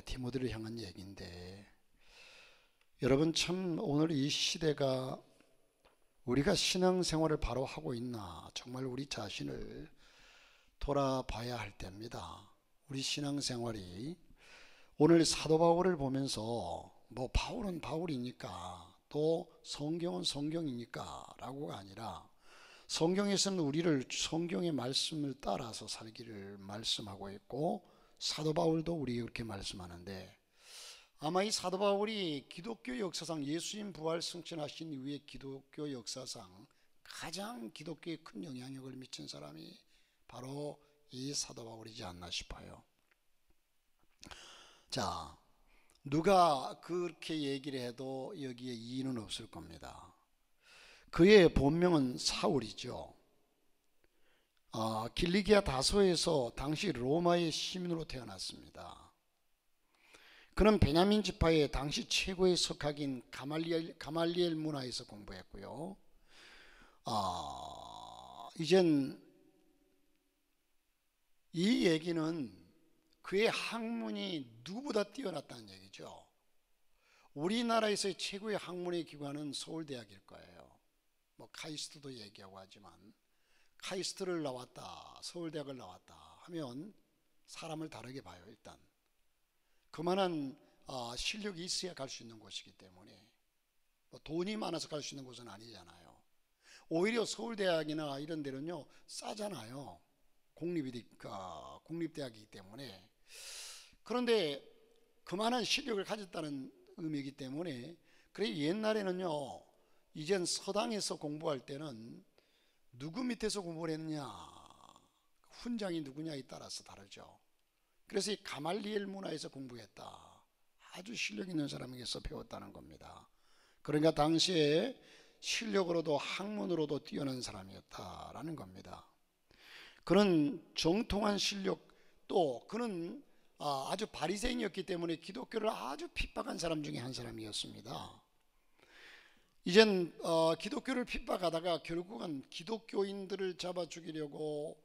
디모데를 향한 얘기인데, 여러분 참 오늘 이 시대가 우리가 신앙생활을 바로 하고 있나 정말 우리 자신을 돌아봐야 할 때입니다. 우리 신앙생활이 오늘 사도 바울을 보면서 뭐 바울은 바울이니까 또 성경은 성경이니까 라고가 아니라, 성경에서는 우리를 성경의 말씀을 따라서 살기를 말씀하고 있고, 사도 바울도 우리에게 그렇게 말씀하는데, 아마 이 사도 바울이 기독교 역사상 예수님 부활 승천하신 이후에 기독교 역사상 가장 기독교에 큰 영향력을 미친 사람이 바로 이 사도 바울이지 않나 싶어요. 자, 누가 그렇게 얘기를 해도 여기에 이의는 없을 겁니다. 그의 본명은 사울이죠. 길리기아 다소에서 당시 로마의 시민으로 태어났습니다. 그는 베냐민 지파의 당시 최고의 석학인 가말리엘 문화에서 공부했고요. 이젠 이 얘기는 그의 학문이 누구보다 뛰어났다는 얘기죠. 우리나라에서의 최고의 학문의 기관은 서울대학일 거예요. 뭐 카이스트도 얘기하고 하지만, 카이스트를 나왔다, 서울대학을 나왔다 하면 사람을 다르게 봐요. 일단 그만한 실력이 있어야 갈 수 있는 곳이기 때문에, 뭐 돈이 많아서 갈 수 있는 곳은 아니잖아요. 오히려 서울대학이나 이런 데는요 싸잖아요. 국립대학이기 때문에. 그런데 그만한 실력을 가졌다는 의미이기 때문에, 그래 옛날에는요, 이젠 서당에서 공부할 때는 누구 밑에서 공부를 했느냐, 훈장이 누구냐에 따라서 다르죠. 그래서 이 가말리엘 문화에서 공부했다, 아주 실력 있는 사람에게서 배웠다는 겁니다. 그러니까 당시에 실력으로도 학문으로도 뛰어난 사람이었다라는 겁니다. 그는 정통한 실력, 또 그는 아주 바리새인이었기 때문에 기독교를 아주 핍박한 사람 중에 한 사람이었습니다. 이젠 기독교를 핍박하다가 결국은 기독교인들을 잡아 죽이려고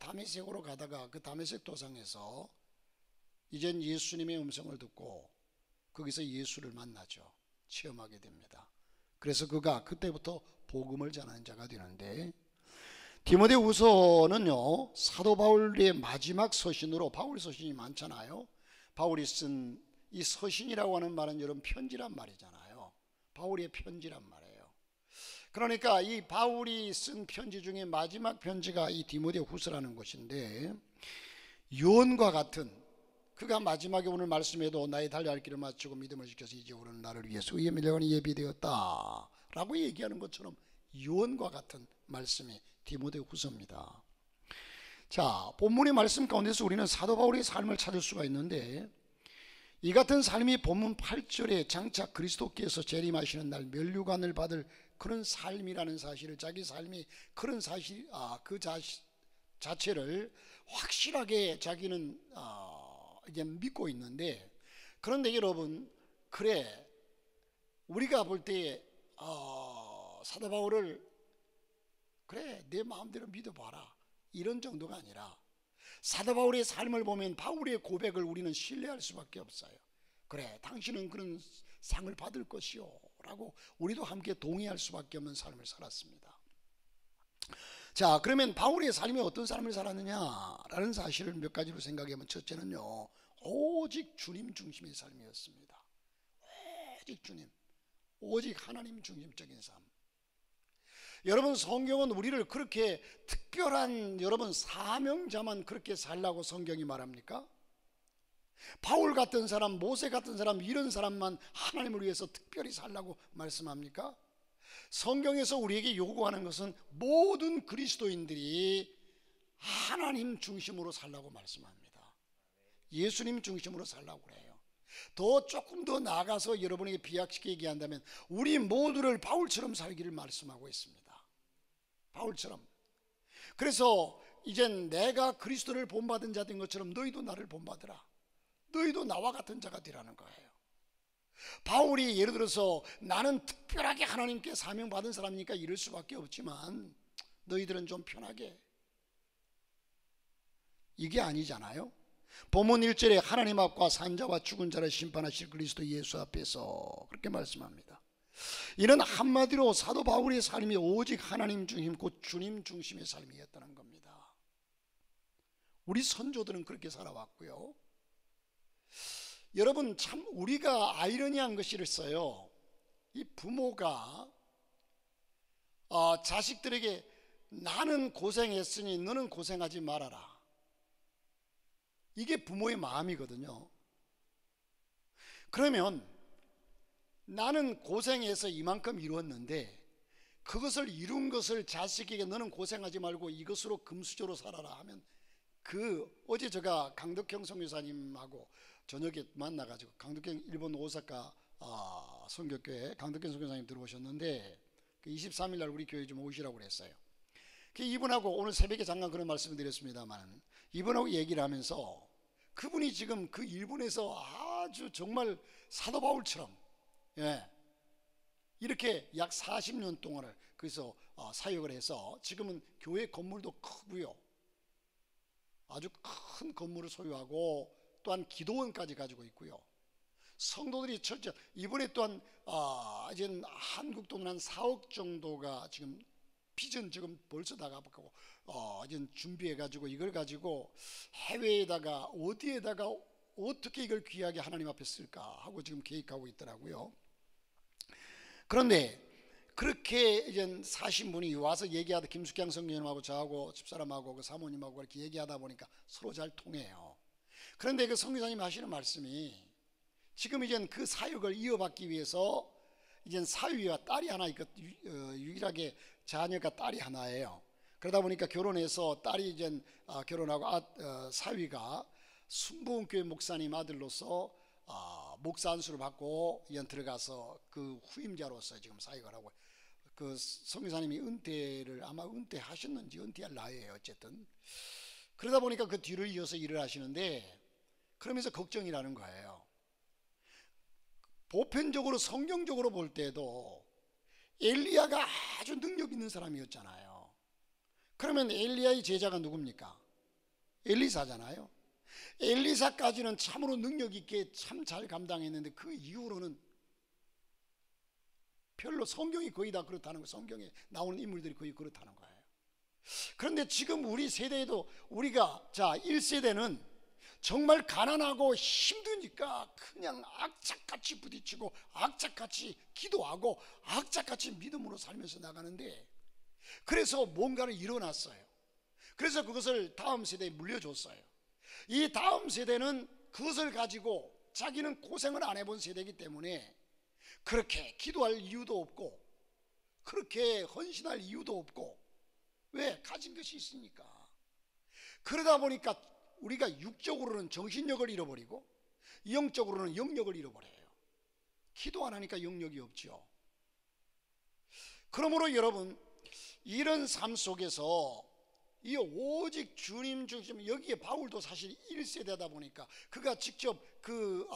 다메섹으로 가다가, 그 다메섹 도상에서 이젠 예수님의 음성을 듣고 거기서 예수를 만나죠. 체험하게 됩니다. 그래서 그가 그때부터 복음을 전하는 자가 되는데, 디모데후서는요 사도 바울의 마지막 서신으로, 바울 서신이 많잖아요. 바울이 쓴 이 서신이라고 하는 말은 여러분 편지란 말이잖아요. 바울의 편지란 말이에요. 그러니까 이 바울이 쓴 편지 중에 마지막 편지가 이 디모데후서라는 것인데, 유언과 같은, 그가 마지막에 오늘 말씀에도 나의 달려갈 길을 마치고 믿음을 지켜서 이제 오르는 나를 위해서 의에 밀려가니 예비되었다 라고 얘기하는 것처럼 유언과 같은 말씀이 디모데후서입니다. 자, 본문의 말씀 가운데서 우리는 사도 바울의 삶을 찾을 수가 있는데, 이 같은 삶이 본문 8절에 장차 그리스도께서 재림하시는 날 면류관을 받을 그런 삶이라는 사실을, 자기 삶이 그런 사실, 그 자체를 확실하게 자기는 이제 믿고 있는데, 그런데 여러분, 그래 우리가 볼 때 사도 바울을 그래 내 마음대로 믿어봐라 이런 정도가 아니라, 사도 바울의 삶을 보면 바울의 고백을 우리는 신뢰할 수밖에 없어요. 그래 당신은 그런 상을 받을 것이요 라고 우리도 함께 동의할 수밖에 없는 삶을 살았습니다. 자, 그러면 바울의 삶이 어떤 삶을 살았느냐라는 사실을 몇 가지로 생각하면, 첫째는요, 오직 주님 중심의 삶이었습니다. 오직 주님, 오직 하나님 중심적인 삶. 여러분, 성경은 우리를 그렇게 특별한 여러분 사명자만 그렇게 살라고 성경이 말합니까? 바울 같은 사람, 모세 같은 사람, 이런 사람만 하나님을 위해서 특별히 살라고 말씀합니까? 성경에서 우리에게 요구하는 것은 모든 그리스도인들이 하나님 중심으로 살라고 말씀합니다. 예수님 중심으로 살라고 그래요. 조금 더 나아가서 여러분에게 비약식게 얘기한다면 우리 모두를 바울처럼 살기를 말씀하고 있습니다. 바울처럼. 그래서 이젠 내가 그리스도를 본받은 자 된 것처럼 너희도 나를 본받으라. 너희도 나와 같은 자가 되라는 거예요. 바울이 예를 들어서 나는 특별하게 하나님께 사명받은 사람이니까 이럴 수밖에 없지만 너희들은 좀 편하게, 이게 아니잖아요. 본문 1절에 하나님 앞과 산자와 죽은 자를 심판하실 그리스도 예수 앞에서 그렇게 말씀합니다. 이는 한마디로 사도 바울의 삶이 오직 하나님 중심 곧 주님 중심의 삶이었다는 겁니다. 우리 선조들은 그렇게 살아왔고요. 여러분, 참 우리가 아이러니한 것이 있어요. 이 부모가 자식들에게 나는 고생했으니 너는 고생하지 말아라, 이게 부모의 마음이거든요. 그러면 나는 고생해서 이만큼 이루었는데 그것을 이룬 것을 자식에게 너는 고생하지 말고 이것으로 금수저로 살아라 하면, 어제 제가 강덕형 선교사님하고 저녁에 만나가지고, 강덕형 일본 오사카 선교교회 강덕형 선교사님 들어오셨는데 그 23일 날 우리 교회 좀 오시라고 그랬어요. 이분하고 오늘 새벽에 잠깐 그런 말씀을 드렸습니다만, 이분하고 얘기를 하면서 그분이 지금 그 일본에서 아주 정말 사도 바울처럼 이렇게 약 40년 동안을 그래서 사역을 해서 지금은 교회 건물도 크고요, 아주 큰 건물을 소유하고 또한 기도원까지 가지고 있고요, 성도들이 철저, 이번에 또한 이제 한국 돈 한 4억 정도가 지금 빚은 지금 벌써 나가고 이제 준비해 가지고 이걸 가지고 해외에다가 어디에다가 어떻게 이걸 귀하게 하나님 앞에 쓸까 하고 지금 계획하고 있더라고요. 그런데 그렇게 이제 사신 분이 와서 얘기하다, 김숙경 성교님하고 저하고 집사람하고 그 사모님하고 이렇게 얘기하다 보니까 서로 잘 통해요. 그런데 그 성교사님 하시는 말씀이, 지금 이제 그 사역을 이어받기 위해서 이제 사위와 딸이 하나 있고, 유일하게 자녀가 딸이 하나예요. 그러다 보니까 결혼해서 딸이 이제 결혼하고 사위가 순복음교회 목사님 아들로서 목사 안수를 받고 이제 들어가서 그 후임자로서 지금 사역을 하고, 그 성교사님이 은퇴를 아마 은퇴하셨는지 은퇴할 나이에요. 어쨌든 그러다 보니까 그 뒤를 이어서 일을 하시는데, 그러면서 걱정이라는 거예요. 보편적으로 성경적으로 볼 때도 엘리야가 아주 능력 있는 사람이었잖아요. 그러면 엘리야의 제자가 누굽니까? 엘리사잖아요. 엘리사까지는 참으로 능력 있게 참 잘 감당했는데 그 이후로는 별로, 성경이 거의 다 그렇다는 거예요. 성경에 나오는 인물들이 거의 그렇다는 거예요. 그런데 지금 우리 세대에도 우리가 1세대는 정말 가난하고 힘드니까 그냥 악착같이 부딪히고 악착같이 기도하고 악착같이 믿음으로 살면서 나가는데, 그래서 뭔가를 이뤄놨어요. 그래서 그것을 다음 세대에 물려줬어요. 이 다음 세대는 그것을 가지고 자기는 고생을 안 해본 세대이기 때문에 그렇게 기도할 이유도 없고 그렇게 헌신할 이유도 없고, 왜? 가진 것이 있으니까. 그러다 보니까 우리가 육적으로는 정신력을 잃어버리고 영적으로는 영력을 잃어버려요. 기도 안 하니까 영력이 없죠. 그러므로 여러분, 이런 삶 속에서 이 오직 주님 중심, 여기에 바울도 사실 1세대다 보니까 그가 직접 그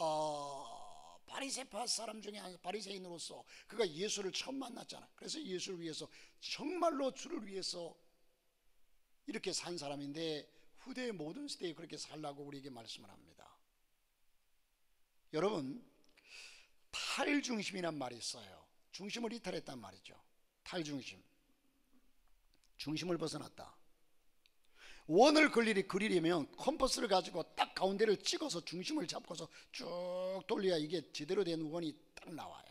바리새파 사람 중에 한 바리새인으로서 그가 예수를 처음 만났잖아. 그래서 예수를 위해서 정말로 주를 위해서 이렇게 산 사람인데, 후대의 모든 시대에 그렇게 살라고 우리에게 말씀을 합니다. 여러분, 탈중심이란 말이 있어요. 중심을 이탈했단 말이죠. 탈중심, 중심을 벗어났다. 원을 그리려면 컴퍼스를 가지고 딱 가운데를 찍어서 중심을 잡고서 쭉 돌려야 이게 제대로 된 원이 딱 나와요.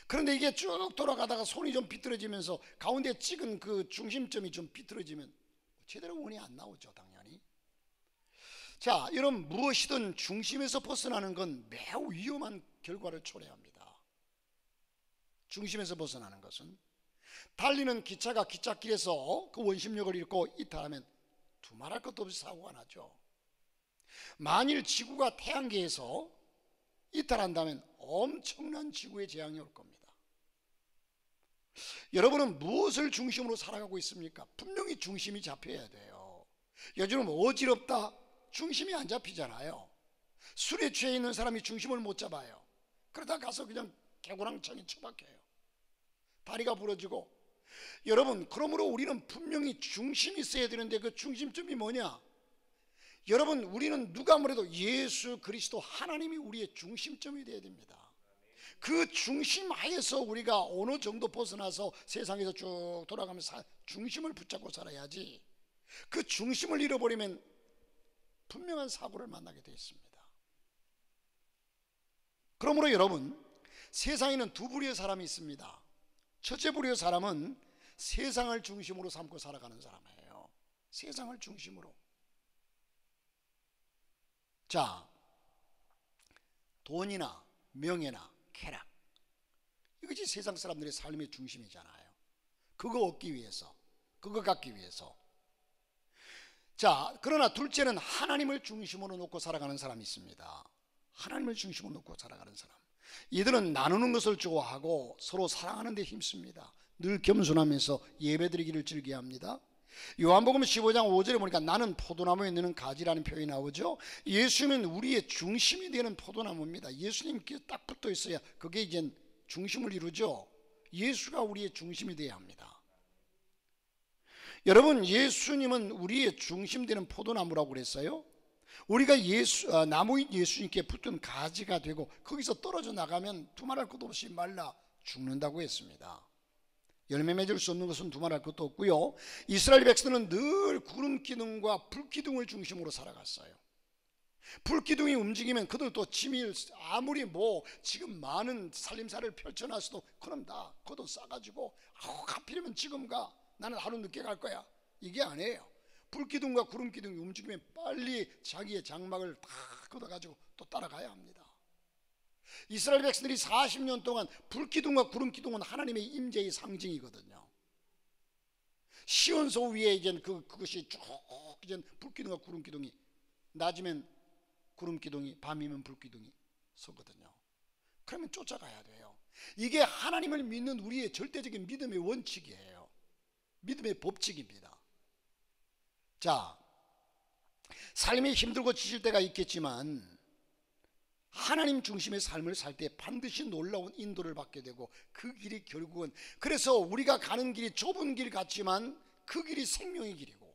그런데 이게 쭉 돌아가다가 손이 좀 비틀어지면서 가운데 찍은 그 중심점이 좀 비틀어지면 제대로 원이 안 나오죠, 당연히. 자, 여러분, 무엇이든 중심에서 벗어나는 건 매우 위험한 결과를 초래합니다. 중심에서 벗어나는 것은, 달리는 기차가 기찻길에서 그 원심력을 잃고 이탈하면 두말할 것도 없이 사고가 나죠. 만일 지구가 태양계에서 이탈한다면 엄청난 지구의 재앙이 올 겁니다. 여러분은 무엇을 중심으로 살아가고 있습니까? 분명히 중심이 잡혀야 돼요. 요즘은 어지럽다, 중심이 안 잡히잖아요. 술에 취해 있는 사람이 중심을 못 잡아요. 그러다 가서 그냥 개구랑창에 처박혀요. 다리가 부러지고. 여러분, 그러므로 우리는 분명히 중심이 있어야 되는데 그 중심점이 뭐냐? 여러분, 우리는 누가 뭐래도 예수 그리스도 하나님이 우리의 중심점이 되어야 됩니다. 그 중심 하에서 우리가 어느 정도 벗어나서 세상에서 쭉 돌아가면서 중심을 붙잡고 살아야지, 그 중심을 잃어버리면 분명한 사고를 만나게 되어 있습니다. 그러므로 여러분, 세상에는 두 부류의 사람이 있습니다. 첫째 부류의 사람은 세상을 중심으로 삼고 살아가는 사람이에요. 세상을 중심으로. 자, 돈이나 명예나 쾌락, 이것이 세상 사람들의 삶의 중심이잖아요. 그거 얻기 위해서, 그거 갖기 위해서. 자, 그러나 둘째는 하나님을 중심으로 놓고 살아가는 사람이 있습니다. 하나님을 중심으로 놓고 살아가는 사람, 이들은 나누는 것을 좋아하고 서로 사랑하는 데 힘씁니다. 늘 겸손하면서 예배드리기를 즐겨합니다. 요한복음 15장 5절에 보니까 나는 포도나무에 있는 가지라는 표현이 나오죠. 예수님은 우리의 중심이 되는 포도나무입니다. 예수님께 딱 붙어 있어야 그게 이제 중심을 이루죠. 예수가 우리의 중심이 되어야 합니다. 여러분, 예수님은 우리의 중심 되는 포도나무라고 그랬어요. 우리가 나무인 예수님께 붙은 가지가 되고 거기서 떨어져 나가면 두말할 것도 없이 말라 죽는다고 했습니다. 열매 맺을 수 없는 것은 두말할 것도 없고요. 이스라엘 백성은 늘 구름 기둥과 불 기둥을 중심으로 살아갔어요. 불 기둥이 움직이면 그들도 짐이 아무리 지금 많은 살림살이를 펼쳐놨어도 그럼 다 걷어 싸가지고 하필이면 지금 가, 나는 하루 늦게 갈 거야, 이게 아니에요. 불기둥과 구름기둥이 움직이면 빨리 자기의 장막을 다 걷어가지고 또 따라가야 합니다. 이스라엘 백성들이 40년 동안 불기둥과 구름기둥은 하나님의 임재의 상징이거든요. 시온소 위에 이제 그것이 쭉 이제 불기둥과 구름기둥이, 낮이면 구름기둥이, 밤이면 불기둥이 서거든요. 그러면 쫓아가야 돼요. 이게 하나님을 믿는 우리의 절대적인 믿음의 원칙이에요. 믿음의 법칙입니다. 자, 삶이 힘들고 지칠 때가 있겠지만 하나님 중심의 삶을 살 때 반드시 놀라운 인도를 받게 되고, 그 길이 결국은, 그래서 우리가 가는 길이 좁은 길 같지만 그 길이 생명의 길이고,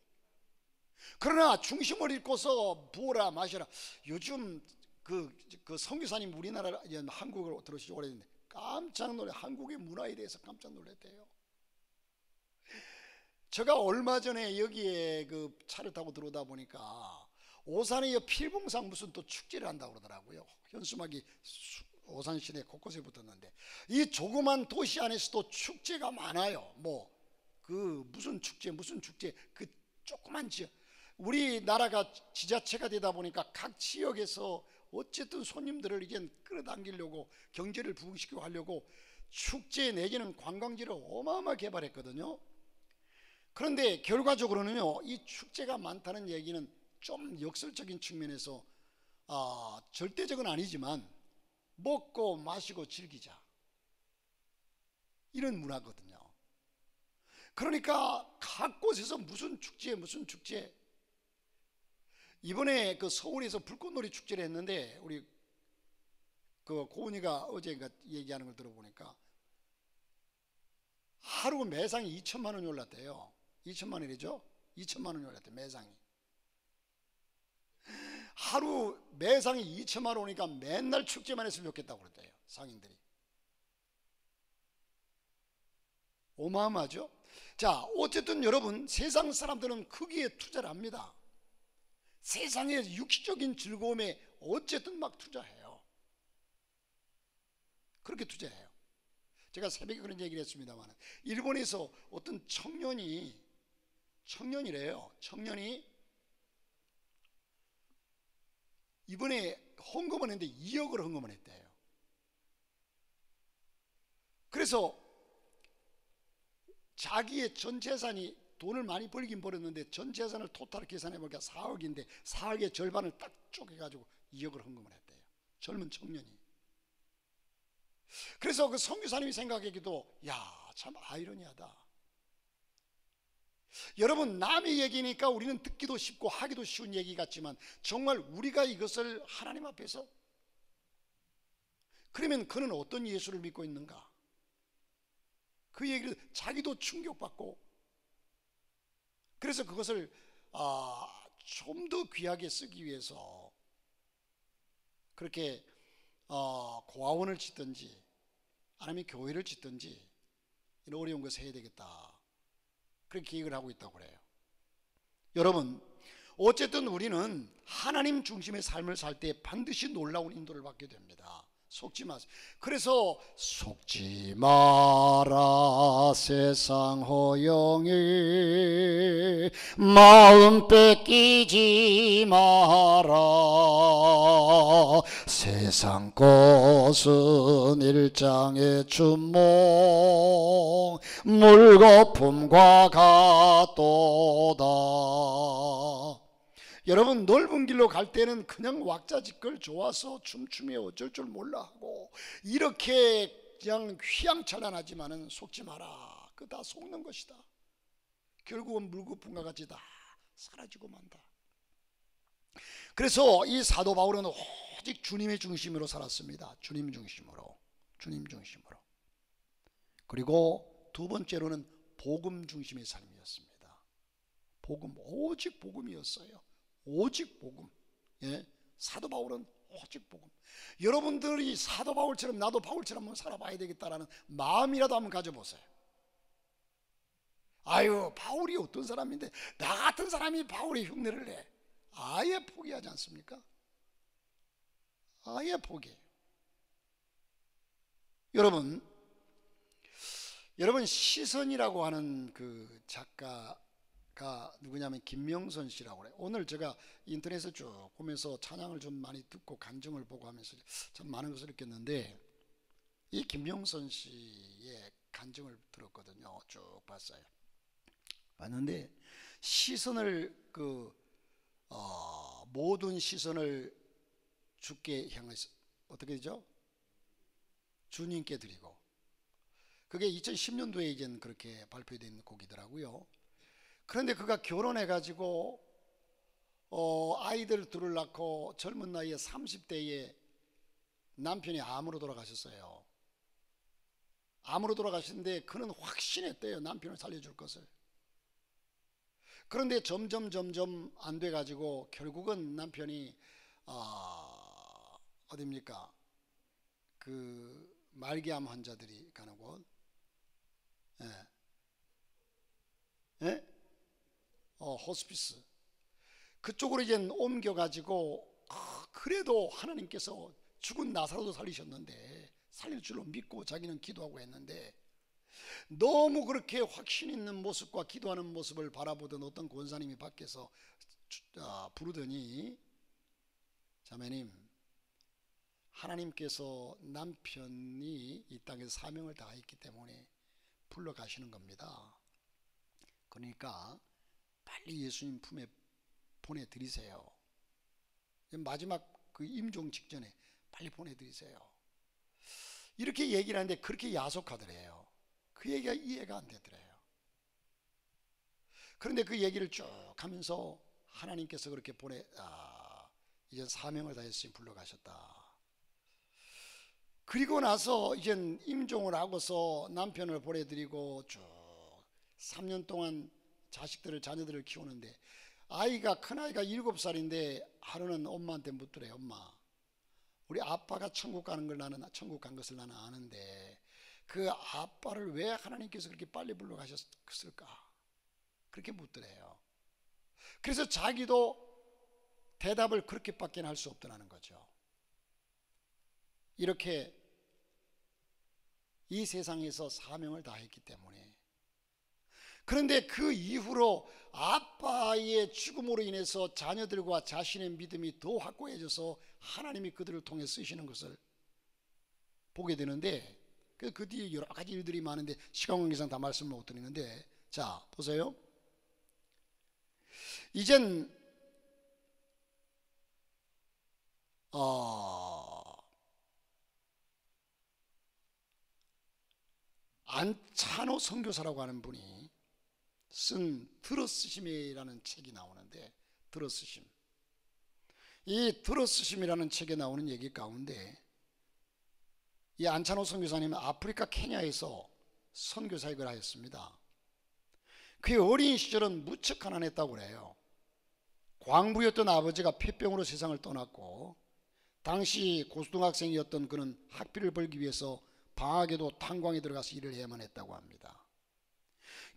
그러나 중심을 잃고서 부어라 마셔라. 요즘 그 선교사님 우리나라 한국으로 들어오시기 오래됐는데 깜짝 놀래, 한국의 문화에 대해서 깜짝 놀랐대요. 제가 얼마 전에 여기에 그 차를 타고 들어오다 보니까 오산에 필봉상 무슨 또 축제를 한다고 그러더라고요. 현수막이 오산 시내 곳곳에 붙었는데, 이 조그만 도시 안에서도 축제가 많아요. 무슨 축제 그 조그만 지역, 우리나라가 지자체가 되다 보니까 각 지역에서 어쨌든 손님들을 이제 끌어당기려고, 경제를 부흥시키고 하려고 축제 내지는 관광지를 어마어마하게 개발했거든요. 그런데 결과적으로는요, 이 축제가 많다는 얘기는 좀 역설적인 측면에서 절대적은 아니지만 먹고 마시고 즐기자, 이런 문화거든요. 그러니까 각 곳에서 무슨 축제. 이번에 그 서울에서 불꽃놀이 축제를 했는데, 우리 그 고은이가 어제인가 얘기하는 걸 들어보니까 하루 매상이 2천만 원이 올랐대요. 2천만 원이죠? 2천만 원이 올랐대요, 매상이. 하루 매상이 2천만 원 오니까 맨날 축제만 했으면 좋겠다고 그랬대요, 상인들이. 어마어마하죠? 자, 어쨌든 여러분, 세상 사람들은 크기에 투자를 합니다. 세상의 육시적인 즐거움에 어쨌든 막 투자해요. 그렇게 투자해요. 제가 새벽에 그런 얘기를 했습니다만, 일본에서 어떤 청년이래요. 청년이 이번에 헌금을 했는데 2억을 헌금을 했대요. 그래서 자기의 전 재산이, 돈을 많이 벌긴 벌었는데 전 재산을 토탈 계산해 보니까 4억인데 4억의 절반을 딱 쪼개가지고 2억을 헌금을 했대요, 젊은 청년이. 그래서 그 선교사님이 생각하기도, 참 아이러니하다. 여러분, 남의 얘기니까 우리는 듣기도 쉽고 하기도 쉬운 얘기 같지만, 정말 우리가 이것을 하나님 앞에서, 그러면 그는 어떤 예수를 믿고 있는가? 그 얘기를 자기도 충격받고, 그래서 그것을 좀 더 귀하게 쓰기 위해서 그렇게 고아원을 짓든지 아니면 교회를 짓든지 이런 어려운 것을 해야 되겠다, 그렇게 계획을 하고 있다고 그래요. 여러분, 어쨌든 우리는 하나님 중심의 삶을 살 때 반드시 놀라운 인도를 받게 됩니다. 속지 마세요. 그래서 속지 마라 세상 허영에 마음 뺏기지 마라. 세상 것은 일장의 춘몽 물거품과 같도다. 여러분, 넓은 길로 갈 때는 그냥 왁자지껄 좋아서 춤추며 어쩔 줄 몰라 하고 이렇게 그냥 휘황찬란하지만은 속지 마라. 그거 다 속는 것이다. 결국은 물거품과 같이 다 사라지고 만다. 그래서 이 사도 바울은 오직 주님의 중심으로 살았습니다. 주님 중심으로. 그리고 두 번째로는 복음 중심의 삶이었습니다. 복음, 오직 복음이었어요. 오직 복음. 예? 사도 바울은 오직 복음. 여러분들이 사도 바울처럼 나도 바울처럼 한번 살아봐야 되겠다라는 마음이라도 한번 가져보세요. 아유, 바울이 어떤 사람인데 나 같은 사람이 바울의 흉내를 내. 아예 포기하지 않습니까? 아예 포기해요. 여러분 시선이라고 하는 그 작가가 누구냐면 김명선 씨라고 그래요. 오늘 제가 인터넷을 쭉 보면서 찬양을 좀 많이 듣고 간증을 보고 하면서 참 많은 것을 느꼈는데, 이 김명선 씨의 간증을 들었거든요. 쭉 봤는데 시선을 모든 시선을 주께 향해서 어떻게 되죠? 주님께 드리고, 그게 2010년도에 이제 그렇게 발표된 곡이더라고요. 그런데 그가 결혼해가지고 아이들 둘을 낳고 젊은 나이에 30대에 남편이 암으로 돌아가셨어요. 암으로 돌아가셨는데 그는 확신했대요, 남편을 살려줄 것을. 그런데 점점 안 돼가지고 결국은 남편이 어딥니까? 그 말기암 환자들이 가는 곳, 호스피스 그쪽으로 이제 옮겨가지고, 그래도 하나님께서 죽은 나사로도 살리셨는데 살릴 줄로 믿고 자기는 기도하고 했는데, 너무 그렇게 확신 있는 모습과 기도하는 모습을 바라보던 어떤 권사님이 밖에서 부르더니, 자매님, 하나님께서 남편이 이 땅에서 사명을 다했기 때문에 불러가시는 겁니다. 그러니까 빨리 예수님 품에 보내드리세요. 마지막 그 임종 직전에 빨리 보내드리세요. 이렇게 얘기를 하는데 그렇게 야속하더래요. 그 얘기가 이해가 안 되더래요. 그런데 그 얘기를 쭉 하면서 하나님께서 그렇게 이제 사명을 다했으니 불러가셨다. 그리고 나서 이제 임종을 하고서 남편을 보내드리고 쭉 3년 동안 자녀들을 키우는데, 큰아이가 7살인데 하루는 엄마한테 묻더래요. 엄마, 우리 아빠가 천국 간 것을 나는 아는데 그 아빠를 왜 하나님께서 그렇게 빨리 불러가셨을까? 그렇게 묻더래요. 그래서 자기도 대답을 그렇게밖에 할 수 없더라는 거죠. 이렇게 이 세상에서 사명을 다했기 때문에. 그런데 그 이후로 아빠의 죽음으로 인해서 자녀들과 자신의 믿음이 더 확고해져서 하나님이 그들을 통해 쓰시는 것을 보게 되는데, 그 뒤에 여러 가지 일들이 많은데 시간 관계상 다 말씀을 못 드리는데, 자 보세요. 이젠 안찬호 선교사라고 하는 분이 쓴 들어쓰심이라는 책이 나오는데, 이 들어쓰심이라는 책에 나오는 얘기 가운데 이 안찬호 선교사님은 아프리카 케냐에서 선교사역을 하였습니다. 그의 어린 시절은 무척 가난했다고 그래요. 광부였던 아버지가 폐병으로 세상을 떠났고, 당시 고등학생이었던 그는 학비를 벌기 위해서 방학에도 탄광에 들어가서 일을 해야만 했다고 합니다.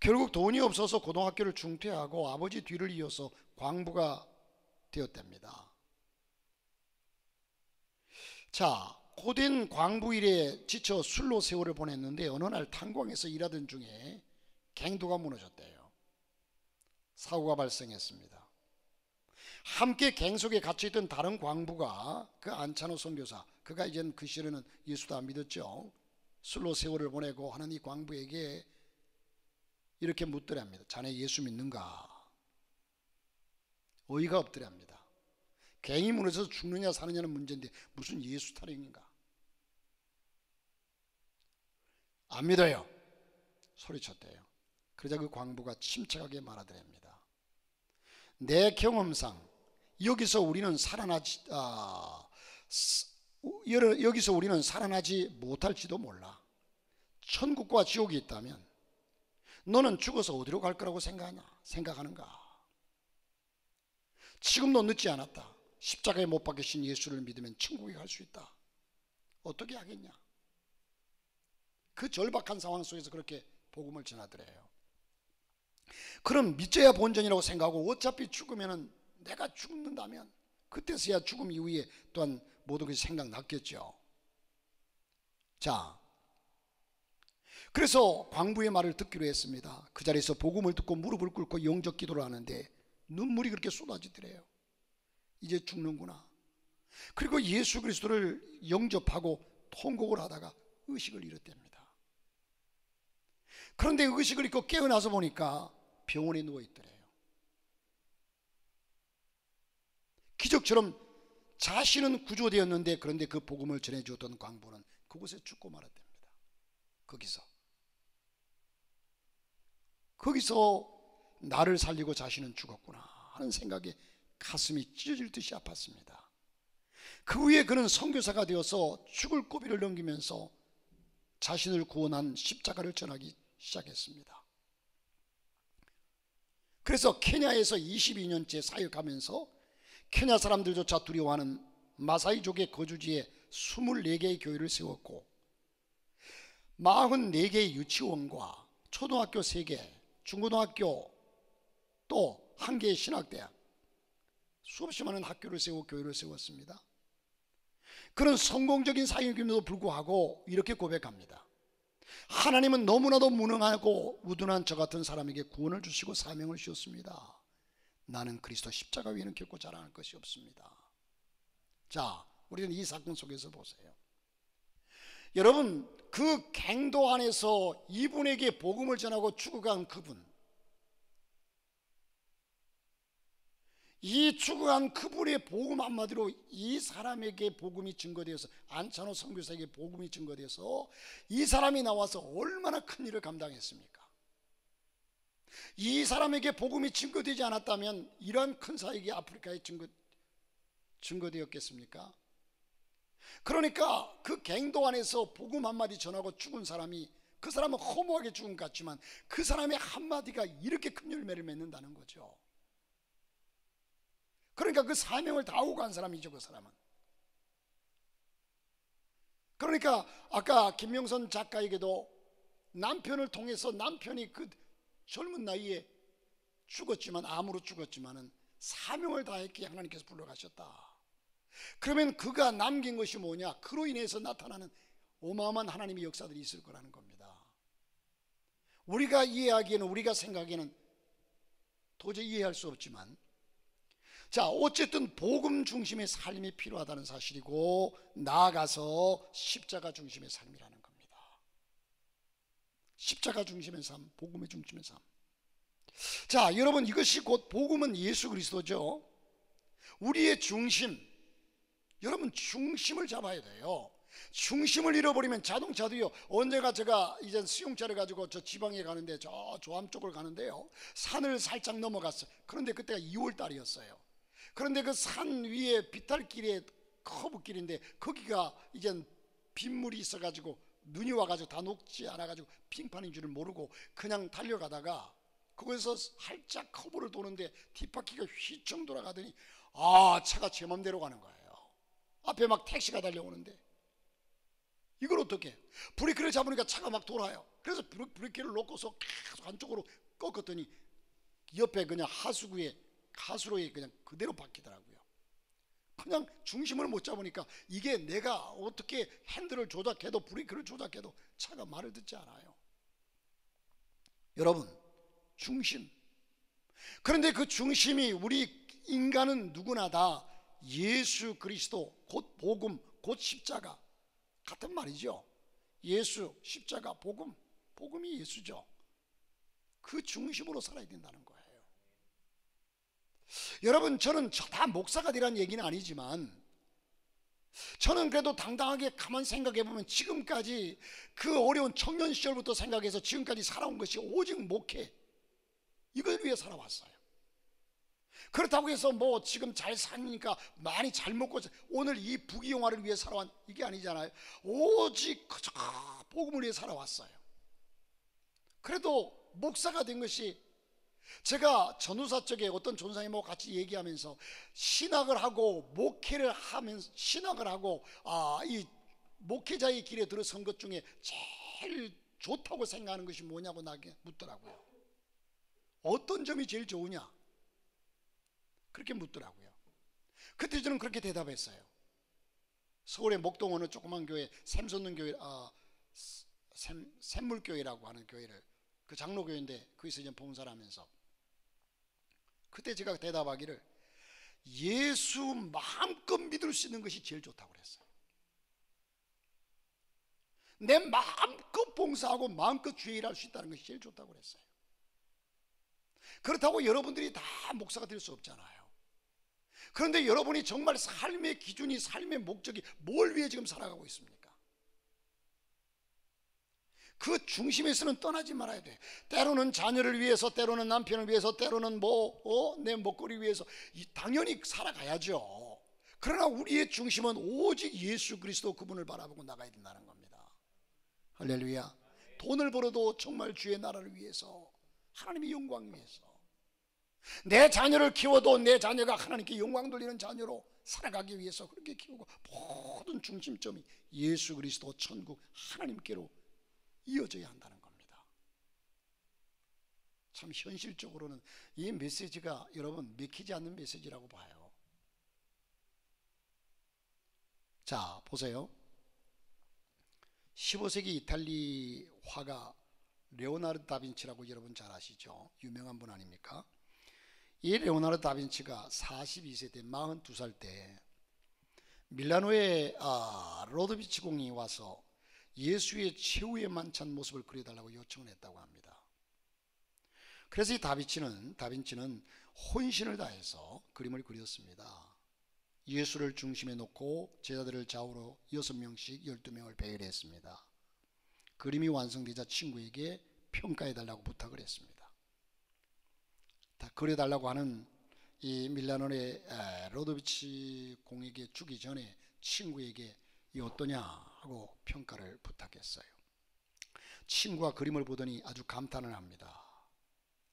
결국 돈이 없어서 고등학교를 중퇴하고 아버지 뒤를 이어서 광부가 되었답니다. 자, 고된 광부 일에 지쳐 술로 세월을 보냈는데 어느 날 탄광에서 일하던 중에 갱도가 무너졌대요. 사고가 발생했습니다. 함께 갱 속에 갇혀있던 다른 광부가 그 안찬호 선교사, 그가 이젠 그 시절에는 예수도 안 믿었죠. 술로 세월을 보내고 하는 이 광부에게 이렇게 묻더랍니다. 자네 예수 믿는가? 어이가 없더랍니다. 갱이 무너져서 죽느냐 사느냐는 문제인데 무슨 예수 타령인가? 안 믿어요. 소리쳤대요. 그러자 그 광부가 침착하게 말하더랍니다. 내 경험상 여기서 우리는 살아나지 못할지도 몰라. 천국과 지옥이 있다면 너는 죽어서 어디로 갈 거라고 생각하는가? 지금도 늦지 않았다. 십자가에 못 박히신 예수를 믿으면 천국에 갈 수 있다. 어떻게 하겠냐? 그 절박한 상황 속에서 그렇게 복음을 전하더래요. 그럼 믿져야 본전이라고 생각하고, 어차피 죽으면 내가 죽는다면 그때서야 죽음 이후에 또한 모든 것이 생각났겠죠. 자, 그래서 광부의 말을 듣기로 했습니다. 그 자리에서 복음을 듣고 무릎을 꿇고 영적 기도를 하는데 눈물이 그렇게 쏟아지더래요. 이제 죽는구나. 그리고 예수 그리스도를 영접하고 통곡을 하다가 의식을 잃었답니다. 그런데 의식을 잃고 깨어나서 보니까 병원에 누워있더래요. 기적처럼 자신은 구조되었는데, 그런데 그 복음을 전해주었던 광부는 그곳에 죽고 말았답니다. 거기서 나를 살리고 자신은 죽었구나 하는 생각에 가슴이 찢어질 듯이 아팠습니다. 그 후에 그는 선교사가 되어서 죽을 고비를 넘기면서 자신을 구원한 십자가를 전하기 시작했습니다. 그래서 케냐에서 22년째 사역하면서 케냐 사람들조차 두려워하는 마사이족의 거주지에 24개의 교회를 세웠고, 44개의 유치원과 초등학교 3개, 중고등학교, 또 1개의 신학대학, 수없이 많은 학교를 세우고 교회를 세웠습니다. 그런 성공적인 사역임에도 불구하고 이렇게 고백합니다. 하나님은 너무나도 무능하고 우둔한 저 같은 사람에게 구원을 주시고 사명을 주셨습니다. 나는 그리스도 십자가 위에는 결코 자랑할 것이 없습니다. 자, 우리는 이 사건 속에서 보세요. 여러분, 그 갱도 안에서 이분에게 복음을 전하고 죽어간 그분, 이 죽어간 그분의 복음 한마디로 이 사람에게 복음이 증거되어서, 안찬호 선교사에게 복음이 증거되어서 이 사람이 나와서 얼마나 큰 일을 감당했습니까? 이 사람에게 복음이 증거되지 않았다면 이러한 큰 사역이 아프리카에 증거되었겠습니까? 그러니까 그 갱도 안에서 복음 한마디 전하고 죽은 사람이, 그 사람은 허무하게 죽은 것 같지만 그 사람의 한마디가 이렇게 큰 열매를 맺는다는 거죠. 그러니까 그 사명을 다 하고 간 사람이죠, 그 사람은. 그러니까 아까 김명선 작가에게도 남편을 통해서, 남편이 그 젊은 나이에 죽었지만, 암으로 죽었지만은 사명을 다했기에 하나님께서 불러가셨다. 그러면 그가 남긴 것이 뭐냐? 그로 인해서 나타나는 어마어마한 하나님의 역사들이 있을 거라는 겁니다. 우리가 이해하기에는, 우리가 생각에는 도저히 이해할 수 없지만, 자, 어쨌든 복음 중심의 삶이 필요하다는 사실이고, 나아가서 십자가 중심의 삶이라는 겁니다. 십자가 중심의 삶, 복음의 중심의 삶. 자, 여러분, 이것이 곧 복음은 예수 그리스도죠. 우리의 중심, 여러분 중심을 잡아야 돼요. 중심을 잃어버리면 자동차도요. 언제가 제가 이제 수용차를 가지고 저 지방에 가는데, 저 조암 쪽을 가는데요, 산을 살짝 넘어갔어요. 그런데 그때가 2월 달이었어요. 그런데 그 산 위에 비탈길에 커브길인데 거기가 이제 빗물이 있어가지고 눈이 와가지고 다 녹지 않아가지고 빙판인 줄을 모르고 그냥 달려가다가 그곳에서 살짝 커브를 도는데 뒷바퀴가 휘청 돌아가더니 차가 제 맘대로 가는 거예요. 앞에 막 택시가 달려오는데 이걸 어떻게 해요? 브레이크를 잡으니까 차가 막 돌아요. 그래서 브레이크를 놓고서 계속 안쪽으로 꺾었더니 옆에 그냥 하수로에 그냥 그대로 박히더라고요. 그냥 중심을 못 잡으니까 이게 내가 어떻게 핸들을 조작해도 브레이크를 조작해도 차가 말을 듣지 않아요. 여러분, 중심. 그런데 그 중심이 우리 인간은 누구나 다 예수 그리스도 곧 복음 곧 십자가 같은 말이죠. 예수, 십자가, 복음이 예수죠. 그 중심으로 살아야 된다는 거예요. 여러분, 저는 다 목사가 되라는 얘기는 아니지만 저는 그래도 당당하게 가만 생각해 보면 지금까지 그 어려운 청년 시절부터 생각해서 지금까지 살아온 것이 오직 목회, 이걸 위해 살아왔어요. 그렇다고 해서 뭐 지금 잘 사니까 많이 잘 먹고 오늘 이 부귀영화를 위해 살아온 이게 아니잖아요. 오직 복음을 위해 살아왔어요. 그래도 목사가 된 것이, 제가 전우사 쪽에 어떤 전사님하고 같이 얘기하면서 신학을 하고 목회를 하면서 신학을 하고 이 목회자의 길에 들어선 것 중에 제일 좋다고 생각하는 것이 뭐냐고 나에게 묻더라고요. 어떤 점이 제일 좋으냐? 그렇게 묻더라고요. 그때 저는 그렇게 대답했어요. 서울의 목동 어느 조그만 교회 샘솟는 교회, 샘물교회라고 하는 교회를, 그 장로교회인데 거기서 이제 봉사를 하면서 그때 제가 대답하기를 예수 마음껏 믿을 수 있는 것이 제일 좋다고 그랬어요. 내 마음껏 봉사하고 마음껏 주의 일할 수 있다는 것이 제일 좋다고 그랬어요. 그렇다고 여러분들이 다 목사가 될 수 없잖아요. 그런데 여러분이 정말 삶의 기준이, 삶의 목적이 뭘 위해 지금 살아가고 있습니까? 그 중심에서는 떠나지 말아야 돼. 때로는 자녀를 위해서, 때로는 남편을 위해서, 때로는 내 먹거리 위해서 당연히 살아가야죠. 그러나 우리의 중심은 오직 예수 그리스도, 그분을 바라보고 나가야 된다는 겁니다. 할렐루야. 돈을 벌어도 정말 주의 나라를 위해서, 하나님의 영광 위해서, 내 자녀를 키워도 내 자녀가 하나님께 영광 돌리는 자녀로 살아가기 위해서 그렇게 키우고, 모든 중심점이 예수 그리스도, 천국, 하나님께로 이어져야 한다는 겁니다. 참 현실적으로는 이 메시지가 여러분 믿기지 않는 메시지라고 봐요. 자, 보세요. 15세기 이탈리 화가 레오나르도 다빈치라고 여러분 잘 아시죠? 유명한 분 아닙니까? 이 레오나르도 다빈치가 42세 때 42살 때 밀라노의 로도비치 공이 와서 예수의 최후의 만찬 모습을 그려달라고 요청을 했다고 합니다. 그래서 이 다빈치는 혼신을 다해서 그림을 그렸습니다. 예수를 중심에 놓고 제자들을 좌우로 6명씩 12명을 배열했습니다. 그림이 완성되자 친구에게 평가해달라고 부탁을 했습니다. 다 그려달라고 하는 이 밀라노의 로도비치 공에게 주기 전에 친구에게 이 어떠냐 하고 평가를 부탁했어요. 친구가 그림을 보더니 아주 감탄을 합니다.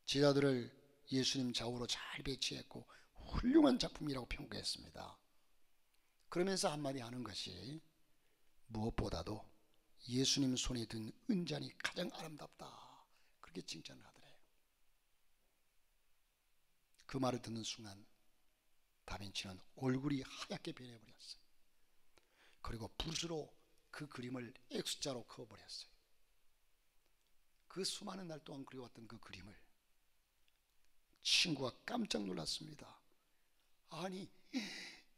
제자들을 예수님 좌우로 잘 배치했고 훌륭한 작품이라고 평가했습니다. 그러면서 한마디 하는 것이, 무엇보다도 예수님 손에 든 은잔이 가장 아름답다, 그렇게 칭찬을 하더래요. 그 말을 듣는 순간 다빈치는 얼굴이 하얗게 변해버렸어요. 그리고 붓으로 그 그림을 X자로 그어버렸어요. 그 수많은 날 동안 그려왔던 그 그림을 친구가 깜짝 놀랐습니다. 아니,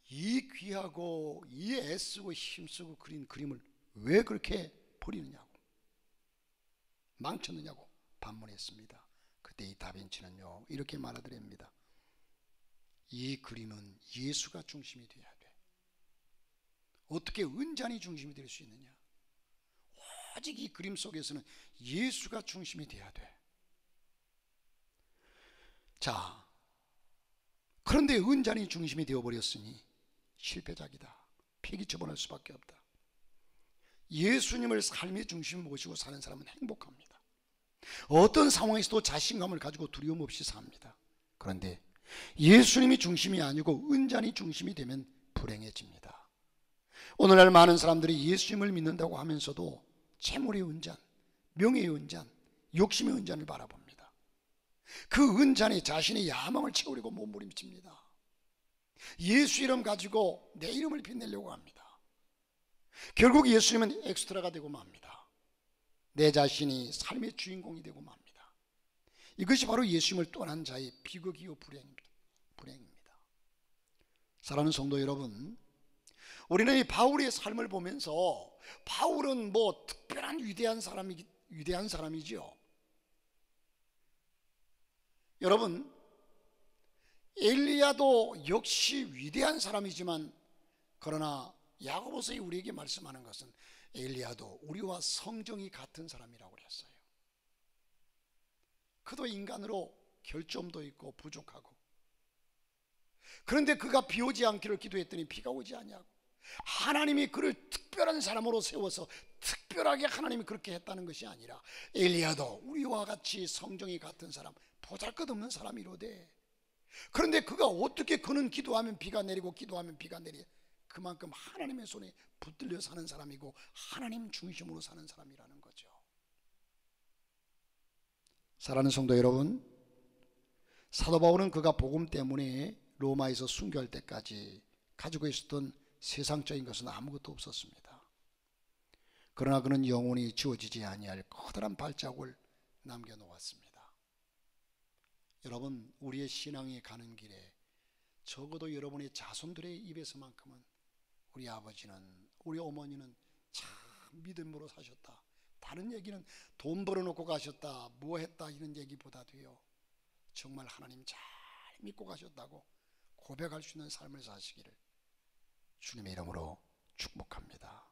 이 귀하고 이 애쓰고 힘쓰고 그린 그림을 왜 그렇게 버리느냐고, 망쳤느냐고 반문했습니다. 그때 이 다빈치는요 이렇게 말하더랍니다. 이 그림은 예수가 중심이 되어야 돼. 어떻게 은잔이 중심이 될 수 있느냐? 오직 이 그림 속에서는 예수가 중심이 되어야 돼. 자, 그런데 은잔이 중심이 되어버렸으니 실패작이다. 폐기 처분할 수밖에 없다. 예수님을 삶의 중심에 모시고 사는 사람은 행복합니다. 어떤 상황에서도 자신감을 가지고 두려움 없이 삽니다. 그런데 예수님이 중심이 아니고 은잔이 중심이 되면 불행해집니다. 오늘날 많은 사람들이 예수님을 믿는다고 하면서도 재물의 은잔, 명예의 은잔, 욕심의 은잔을 바라봅니다. 그 은잔에 자신의 야망을 채우려고 몸부림칩니다. 예수 이름 가지고 내 이름을 빛내려고 합니다. 결국 예수님은 엑스트라가 되고 맙니다. 내 자신이 삶의 주인공이 되고 맙니다. 이것이 바로 예수님을 떠난 자의 비극이요 불행입니다. 사랑하는 성도 여러분, 우리는 이 바울의 삶을 보면서 바울은 뭐 특별한 위대한 사람이지요. 여러분, 엘리야도 역시 위대한 사람이지만 그러나 야고보서에 우리에게 말씀하는 것은 엘리야도 우리와 성정이 같은 사람이라고 그랬어요. 그도 인간으로 결점도 있고 부족하고, 그런데 그가 비 오지 않기를 기도했더니 비가 오지 않냐고. 하나님이 그를 특별한 사람으로 세워서 특별하게 하나님이 그렇게 했다는 것이 아니라 엘리야도 우리와 같이 성정이 같은 사람, 보잘것없는 사람이로되, 그런데 그가 어떻게 그는 기도하면 비가 내리고 기도하면 비가 내리, 그만큼 하나님의 손에 붙들려 사는 사람이고 하나님 중심으로 사는 사람이라는 거죠. 사랑하는 성도 여러분, 사도 바울은 그가 복음 때문에 로마에서 순교할 때까지 가지고 있었던 세상적인 것은 아무것도 없었습니다. 그러나 그는 영원히 지워지지 아니할 커다란 발자국을 남겨놓았습니다. 여러분, 우리의 신앙이 가는 길에 적어도 여러분의 자손들의 입에서만큼은 우리 아버지는, 우리 어머니는 참 믿음으로 사셨다, 다른 얘기는 돈 벌어놓고 가셨다, 뭐 했다, 이런 얘기보다도요, 정말 하나님 잘 믿고 가셨다고 고백할 수 있는 삶을 사시기를 주님의 이름으로 축복합니다.